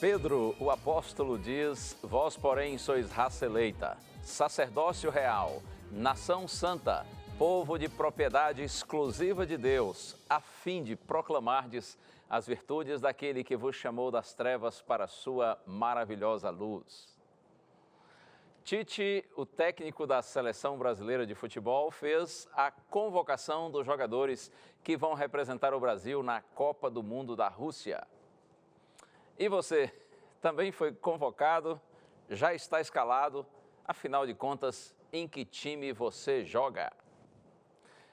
Pedro, o apóstolo, diz: vós, porém, sois raça eleita, sacerdócio real, nação santa, povo de propriedade exclusiva de Deus, a fim de proclamardes as virtudes daquele que vos chamou das trevas para a sua maravilhosa luz. Tite, o técnico da Seleção Brasileira de Futebol, fez a convocação dos jogadores que vão representar o Brasil na Copa do Mundo da Rússia. E você também foi convocado, já está escalado, afinal de contas, em que time você joga?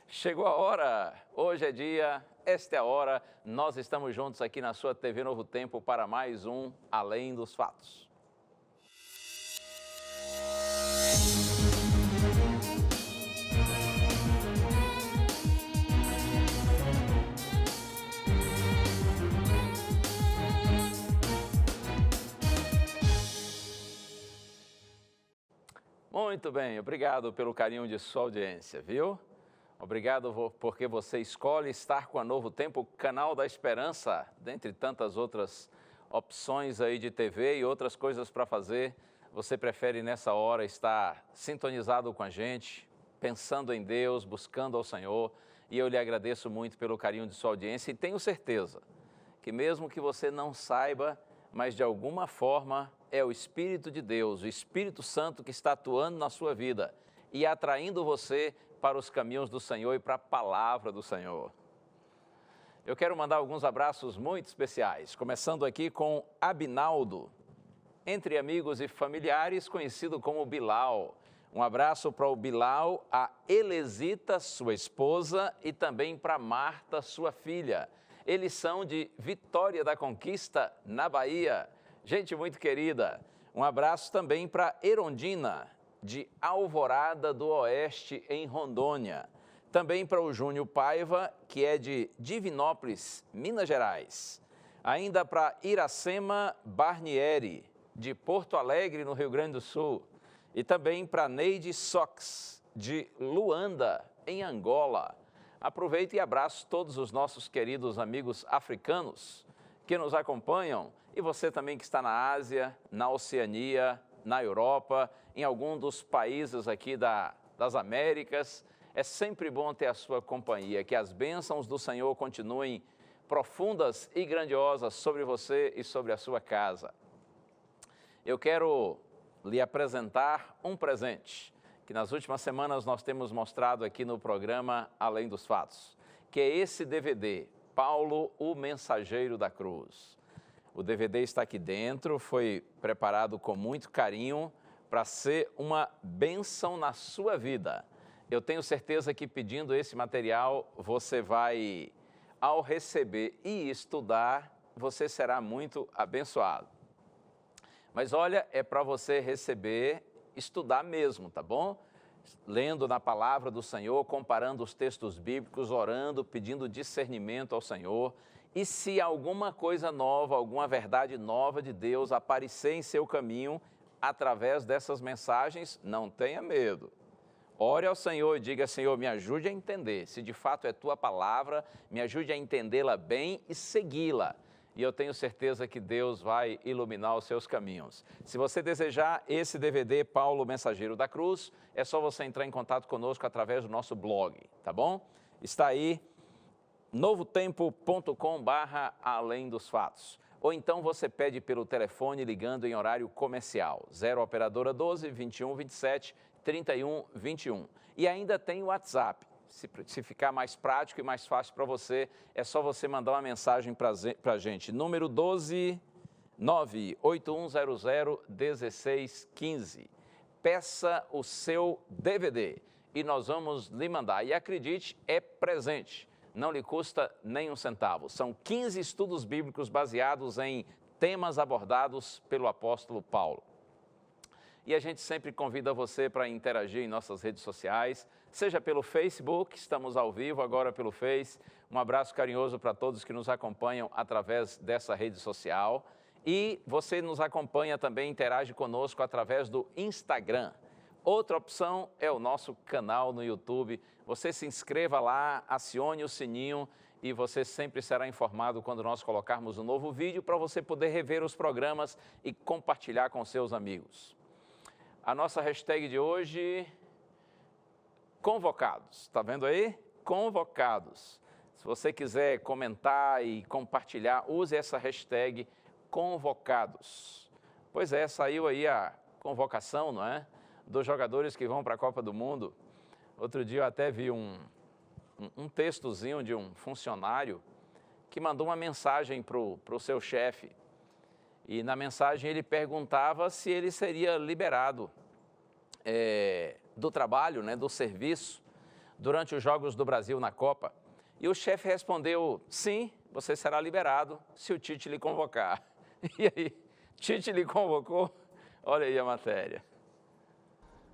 Chegou a hora, hoje é dia, esta é a hora, nós estamos juntos aqui na sua TV Novo Tempo para mais um Além dos Fatos. Muito bem, obrigado pelo carinho de sua audiência, viu? Obrigado porque você escolhe estar com a Novo Tempo, canal da esperança, dentre tantas outras opções aí de TV e outras coisas para fazer. Você prefere nessa hora estar sintonizado com a gente, pensando em Deus, buscando ao Senhor, e eu lhe agradeço muito pelo carinho de sua audiência e tenho certeza que mesmo que você não saiba, mas de alguma forma é o Espírito de Deus, o Espírito Santo que está atuando na sua vida e atraindo você para os caminhos do Senhor e para a palavra do Senhor. Eu quero mandar alguns abraços muito especiais, começando aqui com Abinaldo, entre amigos e familiares, conhecido como Bilal. Um abraço para o Bilal, a Elesita, sua esposa, e também para Marta, sua filha. Eles são de Vitória da Conquista, na Bahia. Gente muito querida, um abraço também para Erondina, de Alvorada do Oeste, em Rondônia. Também para o Júnior Paiva, que é de Divinópolis, Minas Gerais. Ainda para Iracema Barnieri, de Porto Alegre, no Rio Grande do Sul. E também para Neide Sox, de Luanda, em Angola. Aproveito e abraço todos os nossos queridos amigos africanos que nos acompanham, e você também que está na Ásia, na Oceania, na Europa, em algum dos países aqui das Américas. É sempre bom ter a sua companhia, que as bênçãos do Senhor continuem profundas e grandiosas sobre você e sobre a sua casa. Eu quero lhe apresentar um presente que nas últimas semanas nós temos mostrado aqui no programa Além dos Fatos, que é esse DVD, Paulo, o Mensageiro da Cruz. O DVD está aqui dentro, foi preparado com muito carinho para ser uma bênção na sua vida. Eu tenho certeza que pedindo esse material, você vai, ao receber e estudar, você será muito abençoado. Mas olha, é para você receber, estudar mesmo, tá bom? Lendo na palavra do Senhor, comparando os textos bíblicos, orando, pedindo discernimento ao Senhor. E se alguma coisa nova, alguma verdade nova de Deus aparecer em seu caminho, através dessas mensagens, não tenha medo. Ore ao Senhor e diga: Senhor, me ajude a entender. Se de fato é Tua palavra, me ajude a entendê-la bem e segui-la. E eu tenho certeza que Deus vai iluminar os seus caminhos. Se você desejar esse DVD, Paulo, Mensageiro da Cruz, é só você entrar em contato conosco através do nosso blog, tá bom? Está aí, novotempo.com/além dos fatos. Ou então você pede pelo telefone ligando em horário comercial, 0 operadora 12 21 27 31 21. E ainda tem o WhatsApp. Se ficar mais prático e mais fácil para você, é só você mandar uma mensagem para a gente. Número 12 98100 1615. Peça o seu DVD e nós vamos lhe mandar. E acredite, é presente. Não lhe custa nem um centavo. São 15 estudos bíblicos baseados em temas abordados pelo apóstolo Paulo. E a gente sempre convida você para interagir em nossas redes sociais, seja pelo Facebook, estamos ao vivo agora pelo Face. Um abraço carinhoso para todos que nos acompanham através dessa rede social. E você nos acompanha também, interage conosco através do Instagram. Outra opção é o nosso canal no YouTube. Você se inscreva lá, acione o sininho e você sempre será informado quando nós colocarmos um novo vídeo para você poder rever os programas e compartilhar com seus amigos. A nossa hashtag de hoje, convocados. Está vendo aí? Convocados. Se você quiser comentar e compartilhar, use essa hashtag convocados. Pois é, saiu aí a convocação, não é? Dos jogadores que vão para a Copa do Mundo. Outro dia eu até vi um textozinho de um funcionário que mandou uma mensagem para o seu chefe. E na mensagem ele perguntava se ele seria liberado do trabalho, né, do serviço, durante os Jogos do Brasil na Copa. E o chefe respondeu, sim, você será liberado se o Tite lhe convocar. E aí, Tite lhe convocou? Olha aí a matéria.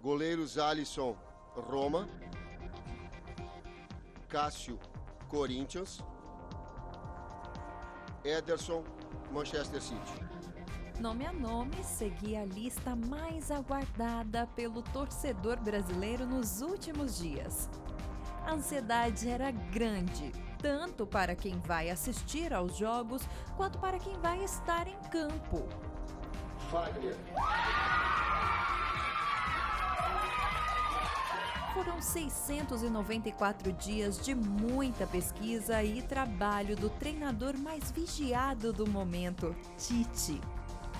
Goleiros Alisson, Roma. Cássio, Corinthians. Ederson, Manchester City. Nome a nome, seguia a lista mais aguardada pelo torcedor brasileiro nos últimos dias. A ansiedade era grande, tanto para quem vai assistir aos jogos, quanto para quem vai estar em campo. Fagner. Foram 694 dias de muita pesquisa e trabalho do treinador mais vigiado do momento, Tite.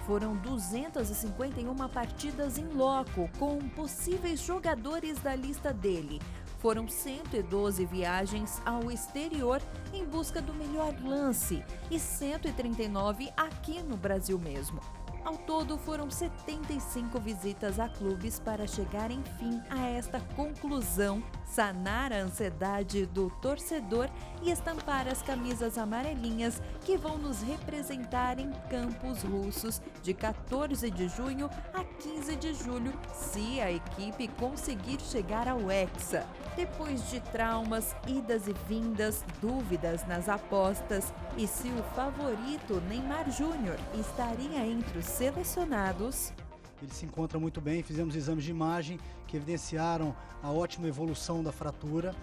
Foram 251 partidas em loco com possíveis jogadores da lista dele. Foram 112 viagens ao exterior em busca do melhor lance e 139 aqui no Brasil mesmo. Ao todo, foram 75 visitas a clubes para chegar, enfim, a esta conclusão, sanar a ansiedade do torcedor e estampar as camisas amarelinhas que vão nos representar em campos russos de 14 de junho a 15 de julho, se a equipe conseguir chegar ao Hexa. Depois de traumas, idas e vindas, dúvidas nas apostas e se o favorito Neymar Júnior estaria entre os selecionados. Ele se encontra muito bem, fizemos exames de imagem que evidenciaram a ótima evolução da fratura.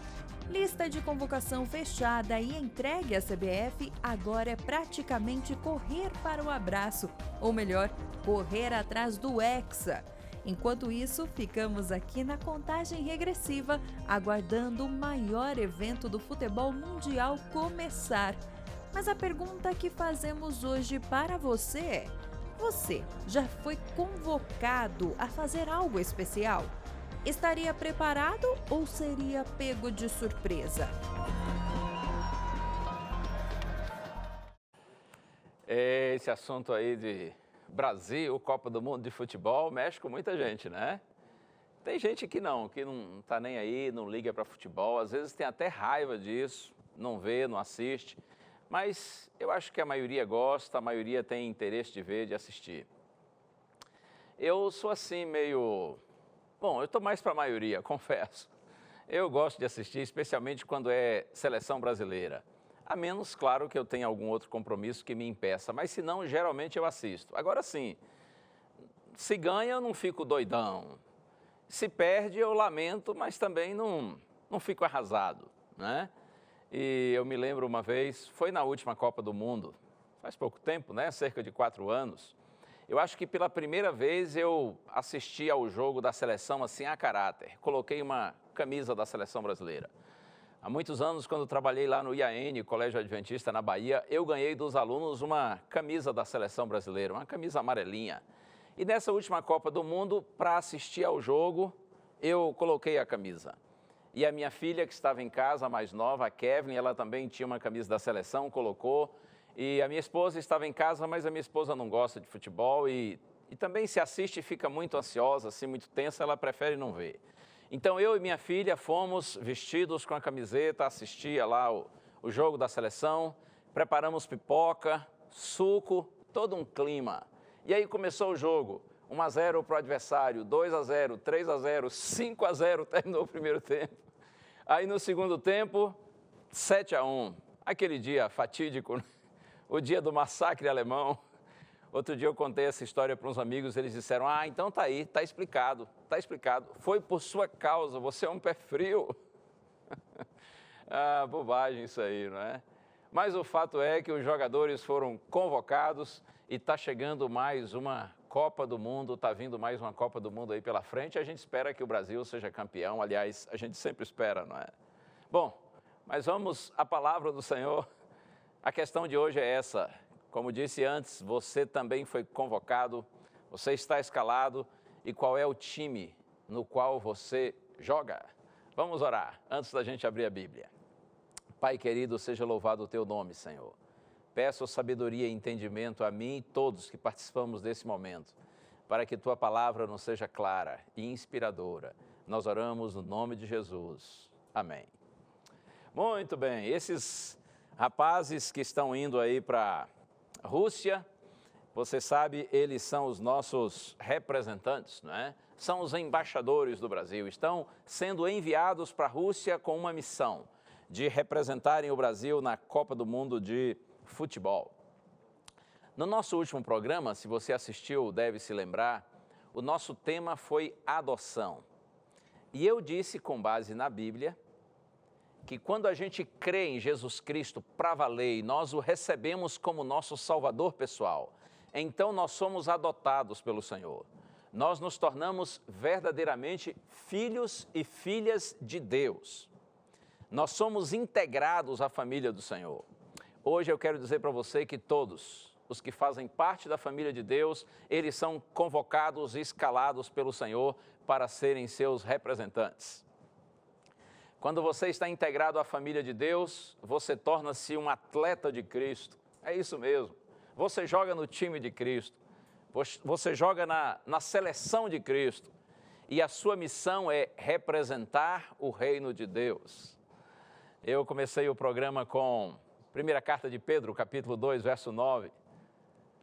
Lista de convocação fechada e entregue à CBF, agora é praticamente correr para o abraço, ou melhor, correr atrás do Hexa. Enquanto isso, ficamos aqui na contagem regressiva, aguardando o maior evento do futebol mundial começar. Mas a pergunta que fazemos hoje para você é: você já foi convocado a fazer algo especial? Estaria preparado ou seria pego de surpresa? Esse assunto aí de Brasil, Copa do Mundo de futebol, mexe com muita gente, né? Tem gente que não tá nem aí, não liga para futebol, às vezes tem até raiva disso, não vê, não assiste. Mas eu acho que a maioria gosta, a maioria tem interesse de ver, de assistir. Eu sou assim meio... Bom, eu estou mais para a maioria, confesso. Eu gosto de assistir, especialmente quando é seleção brasileira. A menos, claro, que eu tenha algum outro compromisso que me impeça, mas se não, geralmente eu assisto. Agora sim, se ganha eu não fico doidão. Se perde eu lamento, mas também não fico arrasado, né? E eu me lembro uma vez, foi na última Copa do Mundo, faz pouco tempo, né? Cerca de 4 anos. Eu acho que pela primeira vez eu assisti ao jogo da seleção assim a caráter. Coloquei uma camisa da seleção brasileira. Há muitos anos, quando trabalhei lá no IAN, Colégio Adventista, na Bahia, eu ganhei dos alunos uma camisa da seleção brasileira, uma camisa amarelinha. E nessa última Copa do Mundo, para assistir ao jogo, eu coloquei a camisa. E a minha filha, que estava em casa, a mais nova, a Kevin, ela também tinha uma camisa da seleção, colocou. E a minha esposa estava em casa, mas a minha esposa não gosta de futebol e também se assiste e fica muito ansiosa, assim, muito tensa, ela prefere não ver. Então eu e minha filha fomos vestidos com a camiseta, assistia lá o jogo da seleção, preparamos pipoca, suco, todo um clima. E aí começou o jogo, 1-0 para o adversário, 2-0, 3-0, 5-0, terminou o primeiro tempo. Aí no segundo tempo, 7-1, aquele dia fatídico, o dia do massacre alemão. Outro dia eu contei essa história para uns amigos, eles disseram, então tá aí, tá explicado, foi por sua causa, você é um pé frio. Bobagem isso aí, não é? Mas o fato é que os jogadores foram convocados e está chegando mais uma Copa do Mundo, está vindo mais uma Copa do Mundo aí pela frente. A gente espera que o Brasil seja campeão, aliás, a gente sempre espera, não é? Bom, mas vamos à palavra do Senhor. A questão de hoje é essa. Como disse antes, você também foi convocado, você está escalado e qual é o time no qual você joga? Vamos orar antes da gente abrir a Bíblia. Pai querido, seja louvado o teu nome, Senhor. Peço sabedoria e entendimento a mim e todos que participamos desse momento, para que tua palavra nos seja clara e inspiradora. Nós oramos no nome de Jesus. Amém. Muito bem, esses rapazes que estão indo aí para a Rússia, você sabe, eles são os nossos representantes, não é? São os embaixadores do Brasil, estão sendo enviados para a Rússia com uma missão de representarem o Brasil na Copa do Mundo de Futebol. No nosso último programa, se você assistiu, deve se lembrar, o nosso tema foi adoção. E eu disse, com base na Bíblia, que quando a gente crê em Jesus Cristo para valer e nós o recebemos como nosso Salvador pessoal, então nós somos adotados pelo Senhor. Nós nos tornamos verdadeiramente filhos e filhas de Deus. Nós somos integrados à família do Senhor. Hoje eu quero dizer para você que todos os que fazem parte da família de Deus, eles são convocados e escalados pelo Senhor para serem seus representantes. Quando você está integrado à família de Deus, você torna-se um atleta de Cristo. É isso mesmo. Você joga no time de Cristo. Você joga na seleção de Cristo. E a sua missão é representar o reino de Deus. Eu comecei o programa com a primeira carta de Pedro, capítulo 2, verso 9.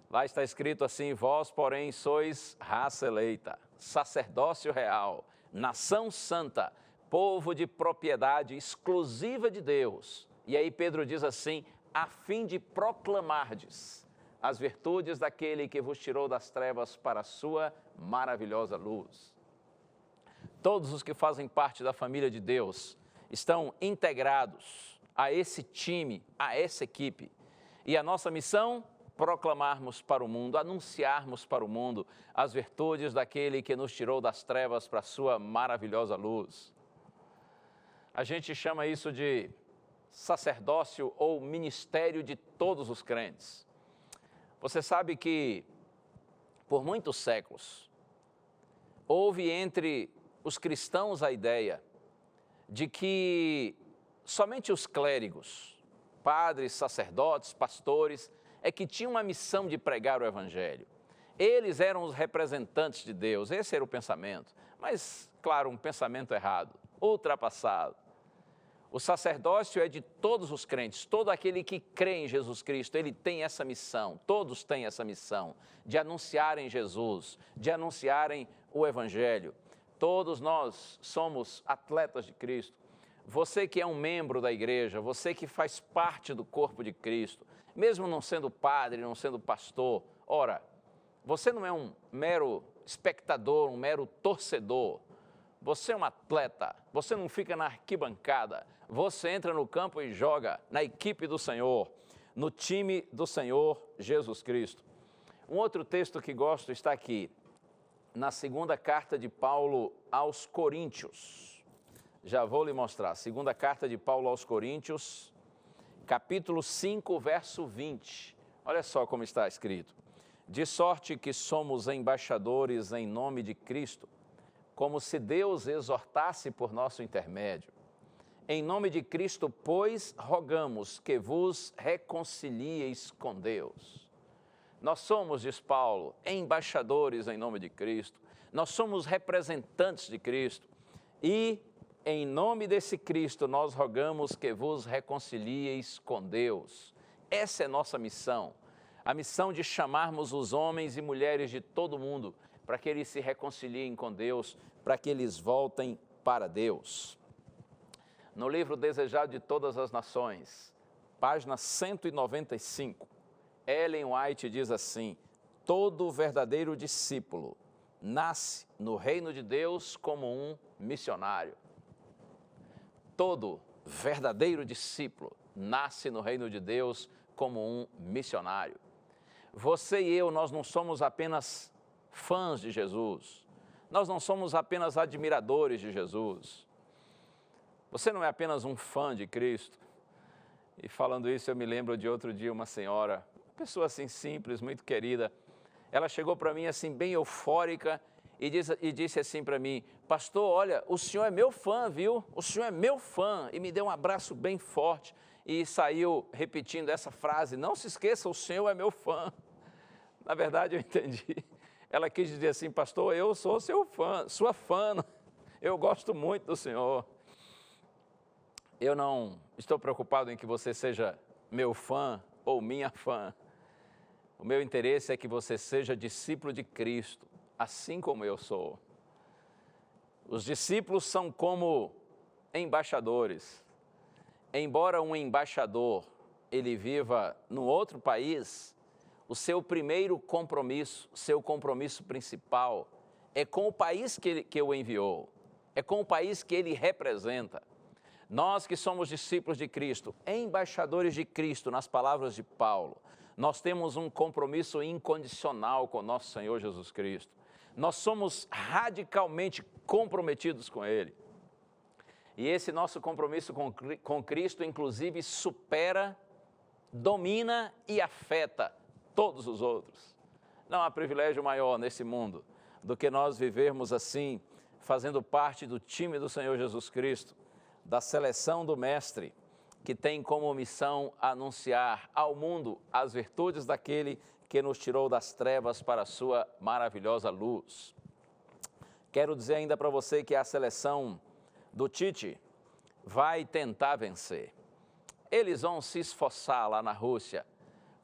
Lá está escrito assim: vós, porém, sois raça eleita, sacerdócio real, nação santa, povo de propriedade exclusiva de Deus. E aí Pedro diz assim: a fim de proclamardes as virtudes daquele que vos tirou das trevas para a sua maravilhosa luz. Todos os que fazem parte da família de Deus estão integrados a esse time, a essa equipe. E a nossa missão, proclamarmos para o mundo, anunciarmos para o mundo as virtudes daquele que nos tirou das trevas para a sua maravilhosa luz. A gente chama isso de sacerdócio ou ministério de todos os crentes. Você sabe que, por muitos séculos, houve entre os cristãos a ideia de que somente os clérigos, padres, sacerdotes, pastores, é que tinham uma missão de pregar o Evangelho. Eles eram os representantes de Deus, esse era o pensamento. Mas, claro, um pensamento errado, ultrapassado. O sacerdócio é de todos os crentes, todo aquele que crê em Jesus Cristo, ele tem essa missão, todos têm essa missão de anunciarem Jesus, de anunciarem o Evangelho. Todos nós somos atletas de Cristo. Você que é um membro da igreja, você que faz parte do corpo de Cristo, mesmo não sendo padre, não sendo pastor, ora, você não é um mero espectador, um mero torcedor. Você é um atleta, você não fica na arquibancada, você entra no campo e joga na equipe do Senhor, no time do Senhor Jesus Cristo. Um outro texto que gosto está aqui, na segunda carta de Paulo aos Coríntios. Já vou lhe mostrar. Segunda carta de Paulo aos Coríntios, capítulo 5, verso 20. Olha só como está escrito. De sorte que somos embaixadores em nome de Cristo, como se Deus exortasse por nosso intermédio. Em nome de Cristo, pois, rogamos que vos reconcilieis com Deus. Nós somos, diz Paulo, embaixadores em nome de Cristo. Nós somos representantes de Cristo. E, em nome desse Cristo, nós rogamos que vos reconcilieis com Deus. Essa é nossa missão. A missão de chamarmos os homens e mulheres de todo mundo para que eles se reconciliem com Deus, para que eles voltem para Deus. No livro Desejado de Todas as Nações, página 195, Ellen White diz assim: todo verdadeiro discípulo nasce no reino de Deus como um missionário. Todo verdadeiro discípulo nasce no reino de Deus como um missionário. Você e eu, nós não somos apenas fãs de Jesus, nós não somos apenas admiradores de Jesus. Você não é apenas um fã de Cristo. E falando isso, eu me lembro de outro dia uma senhora, uma pessoa assim simples, muito querida, ela chegou para mim assim bem eufórica e disse assim para mim: pastor, olha, o senhor é meu fã, viu? O senhor é meu fã. E me deu um abraço bem forte e saiu repetindo essa frase: não se esqueça, o senhor é meu fã. Na verdade, eu entendi. Ela quis dizer assim: pastor, eu sou seu fã, sua fã, eu gosto muito do senhor. Eu não estou preocupado em que você seja meu fã ou minha fã. O meu interesse é que você seja discípulo de Cristo, assim como eu sou. Os discípulos são como embaixadores. Embora um embaixador ele viva num outro país, o seu primeiro compromisso, seu compromisso principal é com o país que o enviou, é com o país que ele representa. Nós que somos discípulos de Cristo, embaixadores de Cristo, nas palavras de Paulo, nós temos um compromisso incondicional com nosso Senhor Jesus Cristo. Nós somos radicalmente comprometidos com Ele. E esse nosso compromisso com Cristo, inclusive, supera, domina e afeta todos os outros. Não há privilégio maior nesse mundo do que nós vivermos assim, fazendo parte do time do Senhor Jesus Cristo, da seleção do Mestre, que tem como missão anunciar ao mundo as virtudes daquele que nos tirou das trevas para a sua maravilhosa luz. Quero dizer ainda para você que a seleção do Tite vai tentar vencer. Eles vão se esforçar lá na Rússia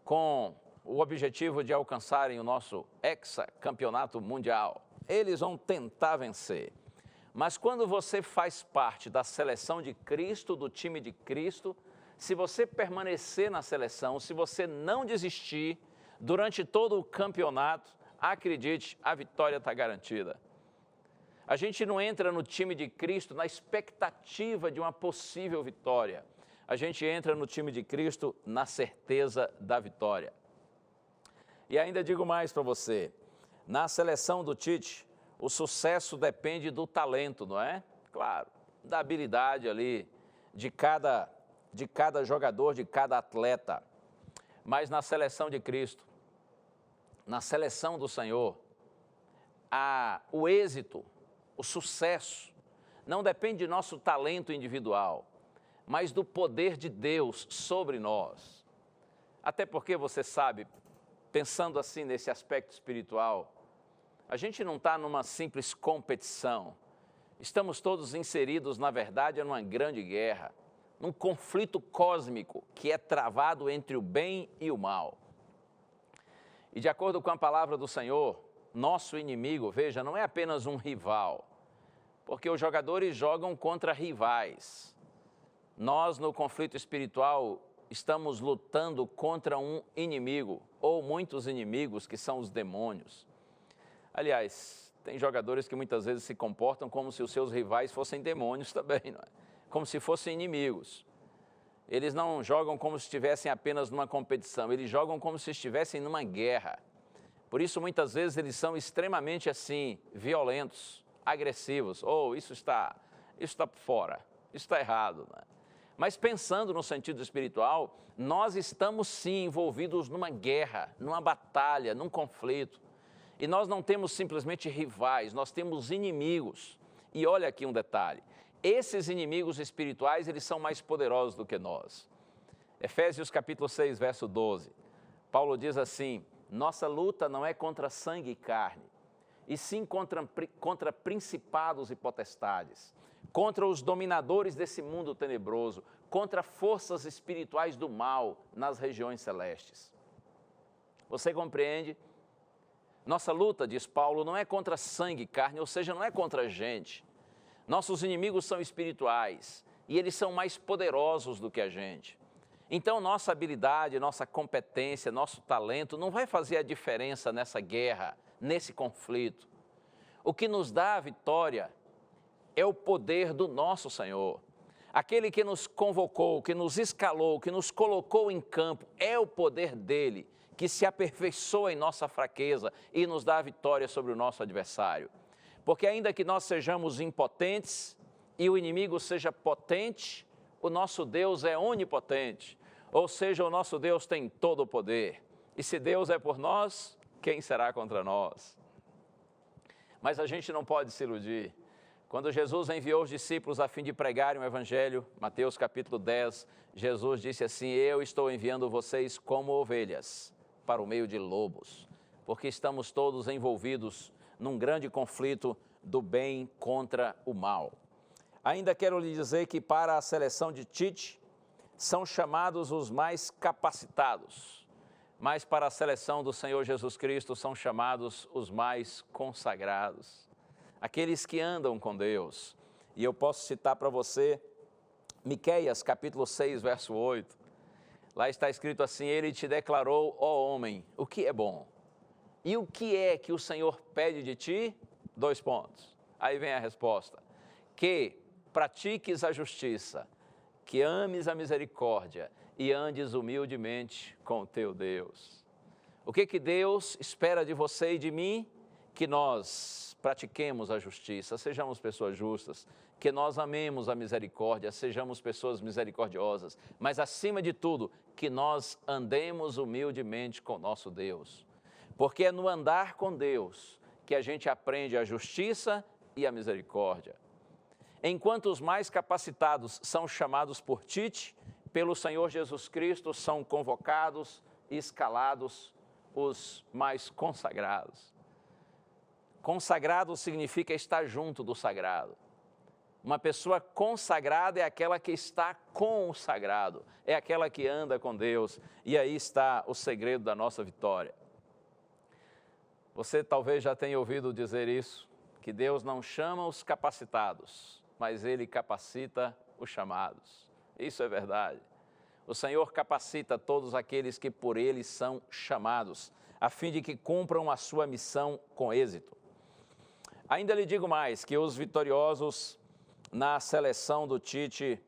com o objetivo de alcançarem o nosso hexacampeonato mundial. Eles vão tentar vencer. Mas quando você faz parte da seleção de Cristo, do time de Cristo, se você permanecer na seleção, se você não desistir durante todo o campeonato, acredite, a vitória está garantida. A gente não entra no time de Cristo na expectativa de uma possível vitória. A gente entra no time de Cristo na certeza da vitória. E ainda digo mais para você, na seleção do Tite, o sucesso depende do talento, não é? Claro, da habilidade ali de cada jogador, de cada atleta. Mas na seleção de Cristo, na seleção do Senhor, o êxito, o sucesso, não depende de nosso talento individual, mas do poder de Deus sobre nós. Até porque você sabe, pensando assim nesse aspecto espiritual, a gente não está numa simples competição. Estamos todos inseridos, na verdade, numa grande guerra, num conflito cósmico que é travado entre o bem e o mal. E de acordo com a palavra do Senhor, nosso inimigo, veja, não é apenas um rival, porque os jogadores jogam contra rivais. Nós, no conflito espiritual, estamos lutando contra um inimigo, ou muitos inimigos, que são os demônios. Aliás, tem jogadores que muitas vezes se comportam como se os seus rivais fossem demônios também, não é? Como se fossem inimigos. Eles não jogam como se estivessem apenas numa competição, eles jogam como se estivessem numa guerra. Por isso, muitas vezes, eles são extremamente assim, violentos, agressivos. Isso está fora, isso está errado, não é? Mas pensando no sentido espiritual, nós estamos sim envolvidos numa guerra, numa batalha, num conflito. E nós não temos simplesmente rivais, nós temos inimigos. E olha aqui um detalhe, esses inimigos espirituais, eles são mais poderosos do que nós. Efésios capítulo 6, verso 12, Paulo diz assim: nossa luta não é contra sangue e carne, e sim contra principados e potestades, contra os dominadores desse mundo tenebroso, contra forças espirituais do mal nas regiões celestes. Você compreende? Nossa luta, diz Paulo, não é contra sangue e carne, ou seja, não é contra a gente. Nossos inimigos são espirituais e eles são mais poderosos do que a gente. Então, nossa habilidade, nossa competência, nosso talento não vai fazer a diferença nessa guerra, nesse conflito. O que nos dá a vitória é o poder do nosso Senhor. Aquele que nos convocou, que nos escalou, que nos colocou em campo, é o poder dele que se aperfeiçoa em nossa fraqueza e nos dá a vitória sobre o nosso adversário. Porque ainda que nós sejamos impotentes e o inimigo seja potente, o nosso Deus é onipotente, ou seja, o nosso Deus tem todo o poder. E se Deus é por nós, quem será contra nós? Mas a gente não pode se iludir. Quando Jesus enviou os discípulos a fim de pregarem o Evangelho, Mateus capítulo 10, Jesus disse assim: eu estou enviando vocês como ovelhas para o meio de lobos, porque estamos todos envolvidos num grande conflito do bem contra o mal. Ainda quero lhe dizer que para a seleção de Tite são chamados os mais capacitados, mas para a seleção do Senhor Jesus Cristo são chamados os mais consagrados, aqueles que andam com Deus. E eu posso citar para você Miqueias capítulo 6, verso 8. Lá está escrito assim: ele te declarou, ó homem, o que é bom. E o que é que o Senhor pede de ti? 2 pontos. Aí vem a resposta: que pratiques a justiça, que ames a misericórdia e andes humildemente com o teu Deus. O que Deus espera de você e de mim? Que nós pratiquemos a justiça, sejamos pessoas justas, que nós amemos a misericórdia, sejamos pessoas misericordiosas, mas acima de tudo, que nós andemos humildemente com nosso Deus. Porque é no andar com Deus que a gente aprende a justiça e a misericórdia. Enquanto os mais capacitados são chamados por Tite, pelo Senhor Jesus Cristo são convocados e escalados os mais consagrados. Consagrado significa estar junto do sagrado. Uma pessoa consagrada é aquela que está com o sagrado, é aquela que anda com Deus, e aí está o segredo da nossa vitória. Você talvez já tenha ouvido dizer isso, que Deus não chama os capacitados, mas Ele capacita os chamados. Isso é verdade. O Senhor capacita todos aqueles que por Ele são chamados, a fim de que cumpram a sua missão com êxito. Ainda lhe digo mais, que os vitoriosos na seleção do Tite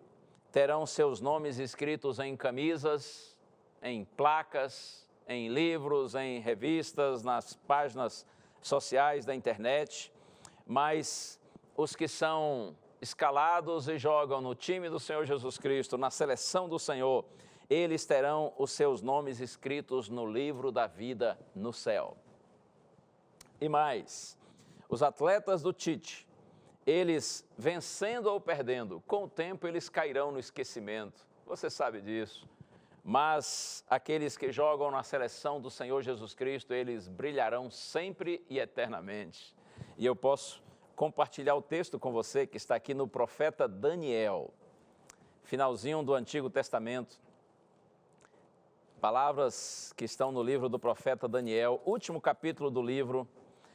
terão seus nomes escritos em camisas, em placas, em livros, em revistas, nas páginas sociais da internet, mas os que são escalados e jogam no time do Senhor Jesus Cristo, na seleção do Senhor, eles terão os seus nomes escritos no livro da vida no céu. E mais, os atletas do Tite, eles vencendo ou perdendo, com o tempo eles cairão no esquecimento, você sabe disso. Mas aqueles que jogam na seleção do Senhor Jesus Cristo, eles brilharão sempre e eternamente. E eu posso compartilhar o texto com você que está aqui no profeta Daniel, finalzinho do Antigo Testamento. Palavras que estão no livro do profeta Daniel, último capítulo do livro.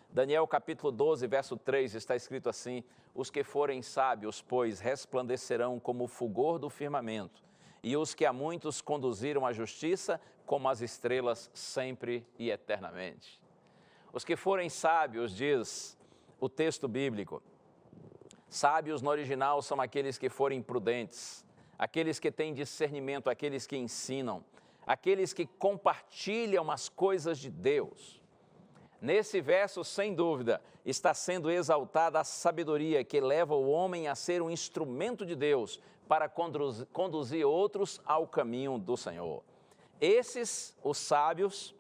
Daniel capítulo 12, verso 3, está escrito assim: os que forem sábios, pois, resplandecerão como o fulgor do firmamento, e os que a muitos conduziram à justiça, como as estrelas, sempre e eternamente. Os que forem sábios, diz o texto bíblico, sábios no original são aqueles que forem prudentes, aqueles que têm discernimento, aqueles que ensinam, aqueles que compartilham as coisas de Deus. Nesse verso, sem dúvida, está sendo exaltada a sabedoria que leva o homem a ser um instrumento de Deus para conduzir outros ao caminho do Senhor. Esses, os sábios,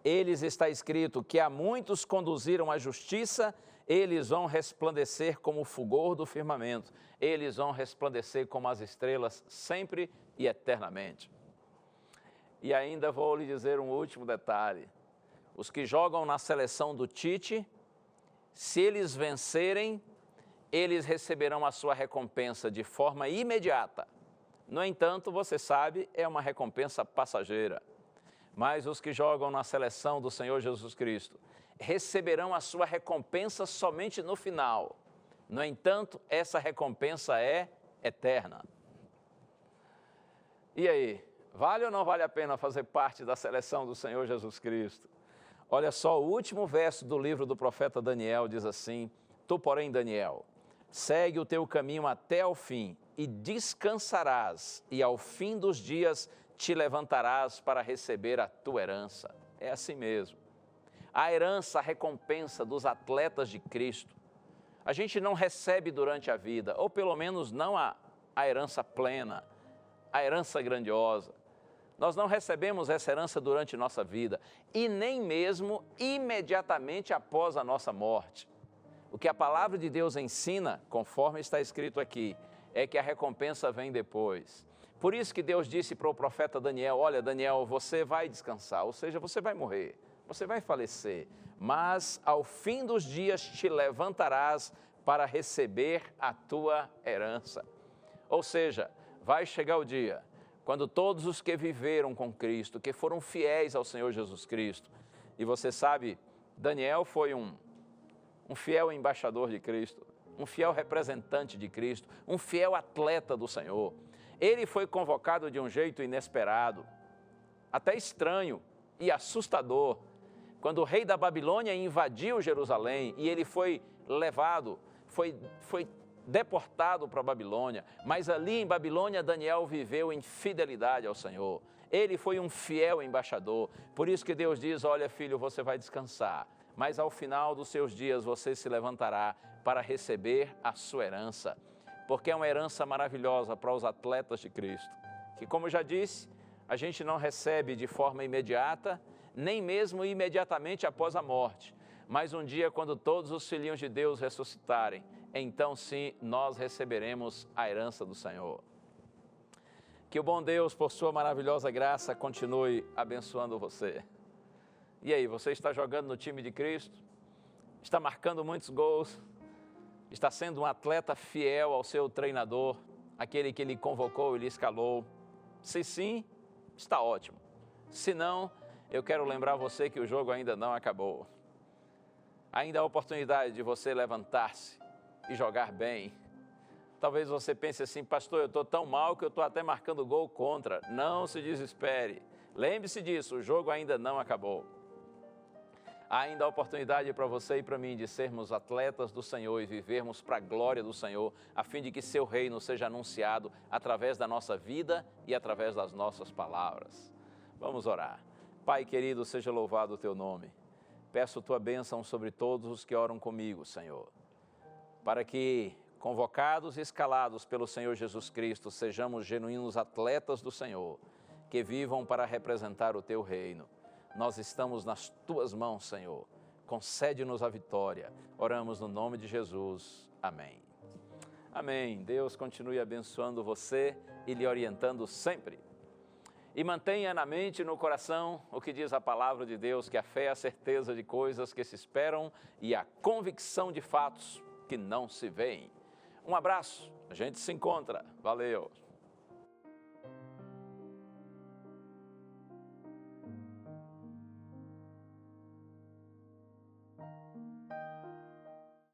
eles está escrito que a muitos conduziram à justiça, eles vão resplandecer como o fulgor do firmamento, eles vão resplandecer como as estrelas sempre e eternamente. E ainda vou lhe dizer um último detalhe. Os que jogam na seleção do Tite, se eles vencerem, eles receberão a sua recompensa de forma imediata. No entanto, você sabe, é uma recompensa passageira. Mas os que jogam na seleção do Senhor Jesus Cristo receberão a sua recompensa somente no final. No entanto, essa recompensa é eterna. E aí, vale ou não vale a pena fazer parte da seleção do Senhor Jesus Cristo? Olha só, o último verso do livro do profeta Daniel diz assim: tu, porém, Daniel, segue o teu caminho até o fim e descansarás, e ao fim dos dias te levantarás para receber a tua herança. É assim mesmo. A herança, a recompensa dos atletas de Cristo, a gente não recebe durante a vida, ou pelo menos não a herança plena, a herança grandiosa. Nós não recebemos essa herança durante nossa vida e nem mesmo imediatamente após a nossa morte. O que a palavra de Deus ensina, conforme está escrito aqui, é que a recompensa vem depois. Por isso que Deus disse para o profeta Daniel, olha Daniel, você vai descansar, ou seja, você vai morrer, você vai falecer, mas ao fim dos dias te levantarás para receber a tua herança. Ou seja, vai chegar o dia quando todos os que viveram com Cristo, que foram fiéis ao Senhor Jesus Cristo, e você sabe, Daniel foi um fiel embaixador de Cristo, um fiel representante de Cristo, um fiel atleta do Senhor. Ele foi convocado de um jeito inesperado, até estranho e assustador, quando o rei da Babilônia invadiu Jerusalém e ele foi levado, foi deportado para a Babilônia, mas ali em Babilônia Daniel viveu em fidelidade ao Senhor. Ele foi um fiel embaixador, por isso que Deus diz, olha filho, você vai descansar, mas ao final dos seus dias você se levantará para receber a sua herança, porque é uma herança maravilhosa para os atletas de Cristo, que como eu já disse, a gente não recebe de forma imediata, nem mesmo imediatamente após a morte, mas um dia quando todos os filhinhos de Deus ressuscitarem, então sim, nós receberemos a herança do Senhor. Que o bom Deus, por sua maravilhosa graça, continue abençoando você. E aí, você está jogando no time de Cristo? Está marcando muitos gols? Está sendo um atleta fiel ao seu treinador, aquele que lhe convocou e lhe escalou? Se sim, está ótimo. Se não, eu quero lembrar você que o jogo ainda não acabou. Ainda há oportunidade de você levantar-se e jogar bem. Talvez você pense assim, pastor, eu estou tão mal que eu estou até marcando gol contra. Não se desespere. Lembre-se disso, o jogo ainda não acabou. Há ainda a oportunidade para você e para mim de sermos atletas do Senhor e vivermos para a glória do Senhor, a fim de que seu reino seja anunciado através da nossa vida e através das nossas palavras. Vamos orar. Pai querido, seja louvado o teu nome. Peço tua bênção sobre todos os que oram comigo, Senhor, para que, convocados e escalados pelo Senhor Jesus Cristo, sejamos genuínos atletas do Senhor, que vivam para representar o teu reino. Nós estamos nas tuas mãos, Senhor. Concede-nos a vitória. Oramos no nome de Jesus. Amém. Amém. Deus continue abençoando você e lhe orientando sempre. E mantenha na mente e no coração o que diz a palavra de Deus, que a fé é a certeza de coisas que se esperam e a convicção de fatos que não se veem. Um abraço, a gente se encontra. Valeu!